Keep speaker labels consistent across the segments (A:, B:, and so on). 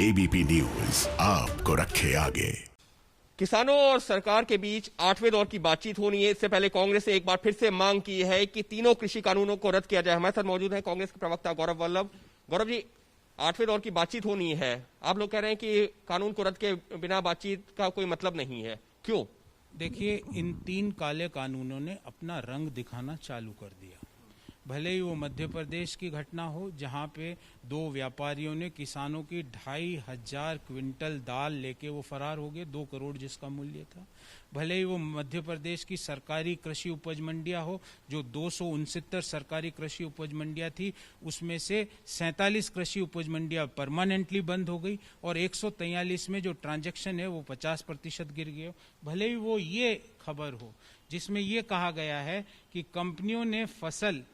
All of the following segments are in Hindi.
A: एबीपी न्यूज आपको रखे आगे।
B: किसानों और सरकार के बीच 8वें दौर की बातचीत होनी है। इससे पहले कांग्रेस ने एक बार फिर से मांग की है कि तीनों कृषि कानूनों को रद्द किया जाए। हमारे साथ मौजूद है कांग्रेस के प्रवक्ता गौरव वल्लभ। गौरव जी, 8वें दौर की बातचीत होनी है, आप लोग कह रहे हैं कि कानून को रद्द के बिना बातचीत का कोई मतलब नहीं है, क्यों?
C: देखिए, इन तीन काले कानूनों ने अपना रंग दिखाना चालू कर दिया। भले ही वो मध्य प्रदेश की घटना हो, जहां पे दो व्यापारियों ने किसानों की 2500 क्विंटल दाल लेके वो फरार हो गए, 2 करोड़ जिसका मूल्य था। भले ही वो मध्य प्रदेश की सरकारी कृषि उपज मंडियां हो, जो 269 सरकारी कृषि उपज मंडियां थी, उसमें से 47 कृषि उपज मंडियां परमानेंटली बंद हो गई और 143 में जो ट्रांजैक्शन है वो 50% गिर गए। भले ही वो ये खबर हो जिसमें ये कहा गया है कि कंपनियों ने फसल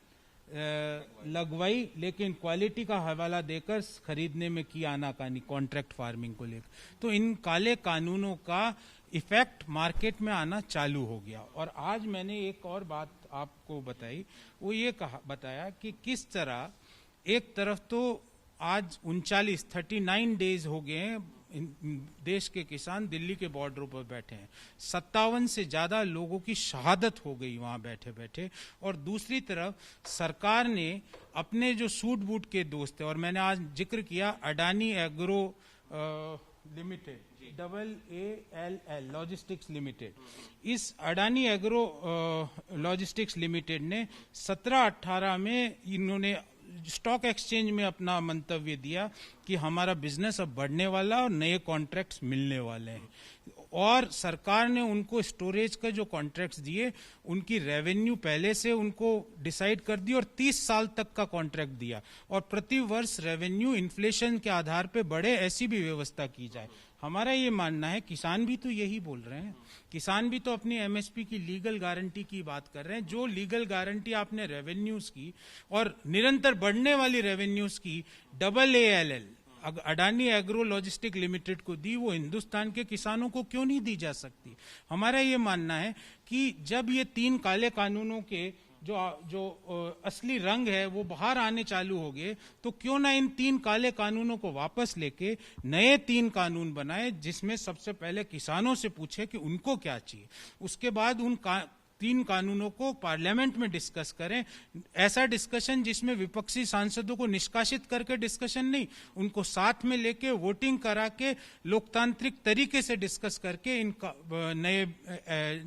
C: लगवाई लेकिन क्वालिटी का हवाला देकर खरीदने में की आनाकानी कॉन्ट्रैक्ट फार्मिंग को लेकर, तो इन काले कानूनों का इफेक्ट मार्केट में आना चालू हो गया। और आज मैंने एक और बात आपको बताई, वो ये बताया कि किस तरह एक तरफ तो आज 39 डेज हो गए हैं देश के किसान दिल्ली के बॉर्डरों पर बैठे हैं, 57 से ज्यादा लोगों की शहादत हो गई वहां बैठे बैठे। और दूसरी तरफ सरकार ने अपने जो सूट बूट के दोस्त है, और मैंने आज जिक्र किया Adani agro limited, AALL logistics limited, इस अडानी एग्रो लॉजिस्टिक्स लिमिटेड ने 17-18 में इन्होंने स्टॉक एक्सचेंज में अपना मंतव्य दिया कि हमारा बिजनेस अब बढ़ने वाला और नए कॉन्ट्रैक्ट्स मिलने वाले हैं। और सरकार ने उनको स्टोरेज का जो कॉन्ट्रैक्ट्स दिए, उनकी रेवेन्यू पहले से उनको डिसाइड कर दी और 30 साल तक का कॉन्ट्रैक्ट दिया, और प्रति वर्ष रेवेन्यू इन्फ्लेशन के आधार पर बढ़े, ऐसी भी व्यवस्था की जाए। हमारा ये मानना है, किसान भी तो यही बोल रहे हैं, किसान भी तो अपनी एमएसपी की लीगल गारंटी की बात कर रहे हैं। जो लीगल गारंटी आपने रेवेन्यूज की और निरंतर बढ़ने वाली रेवेन्यूज की AALL Adani agro logistic limited को दी, वो हिंदुस्तान के किसानों को क्यों नहीं दी जा सकती? हमारा ये मानना है कि जब ये तीन काले कानूनों के जो असली रंग है वो बाहर आने चालू हो गए, तो क्यों ना इन तीन काले कानूनों को वापस लेके नए 3 कानून बनाए, जिसमें सबसे पहले किसानों से पूछे कि उनको क्या चाहिए, उसके बाद उन 3 कानूनों को पार्लियामेंट में डिस्कस करें। ऐसा डिस्कशन जिसमें विपक्षी सांसदों को निष्कासित करके डिस्कशन नहीं, उनको साथ में लेके वोटिंग करा के लोकतांत्रिक तरीके से डिस्कस करके इन नए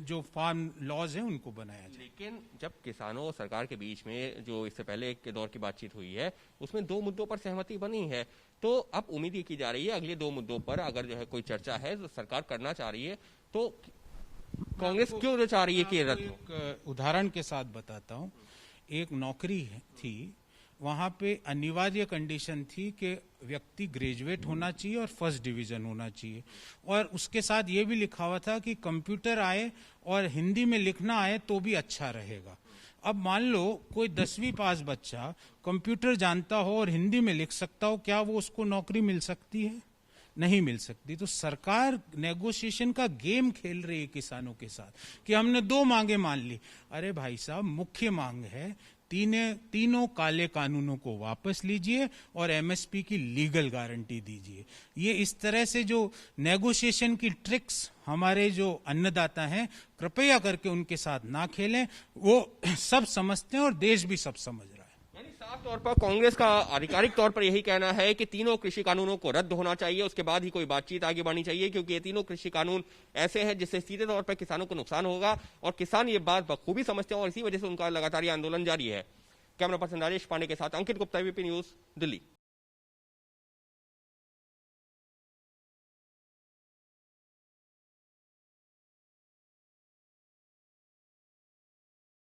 C: जो फार्म लॉज हैं उनको बनाया जाए।
B: लेकिन जब किसानों और सरकार के बीच में जो इससे पहले के दौर की बातचीत हुई है, उसमें 2 मुद्दों पर सहमति बनी है, तो अब उम्मीद ये की जा रही है अगले 2 मुद्दों पर अगर जो है कोई चर्चा है जो सरकार करना चाह रही है, तो कांग्रेस क्यों चाह रही है कि रद्द हो?
C: एक उदाहरण के साथ बताता हूं। एक नौकरी थी, वहां पे अनिवार्य कंडीशन थी कि व्यक्ति ग्रेजुएट होना चाहिए और फर्स्ट डिवीजन होना चाहिए, और उसके साथ ये भी लिखा हुआ था कि कंप्यूटर आए और हिंदी में लिखना आए तो भी अच्छा रहेगा। अब मान लो कोई 10वीं पास बच्चा कंप्यूटर जानता हो और हिंदी में लिख सकता हो, क्या वो उसको नौकरी मिल सकती है? नहीं मिल सकती। तो सरकार नेगोशिएशन का गेम खेल रही है किसानों के साथ कि हमने 2 मांगे मान ली। अरे भाई साहब, मुख्य मांग है तीनों काले कानूनों को वापस लीजिए और एमएसपी की लीगल गारंटी दीजिए। ये इस तरह से जो नेगोशिएशन की ट्रिक्स हमारे जो अन्नदाता हैं, कृपया करके उनके साथ ना खेलें। वो सब समझते हैं और देश भी सब समझ रहा है।
B: साफ तौर पर कांग्रेस का आधिकारिक तौर पर यही कहना है कि तीनों कृषि कानूनों को रद्द होना चाहिए, उसके बाद ही कोई बातचीत आगे बढ़नी चाहिए, क्योंकि ये तीनों कृषि कानून ऐसे हैं जिससे सीधे तौर पर किसानों को नुकसान होगा और किसान ये बात बखूबी समझते हैं और इसी वजह से उनका लगातार ये आंदोलन जारी है। कैमरा पर्सन राजेश पांडे के साथ अंकित गुप्ता, एबीपी न्यूज, दिल्ली।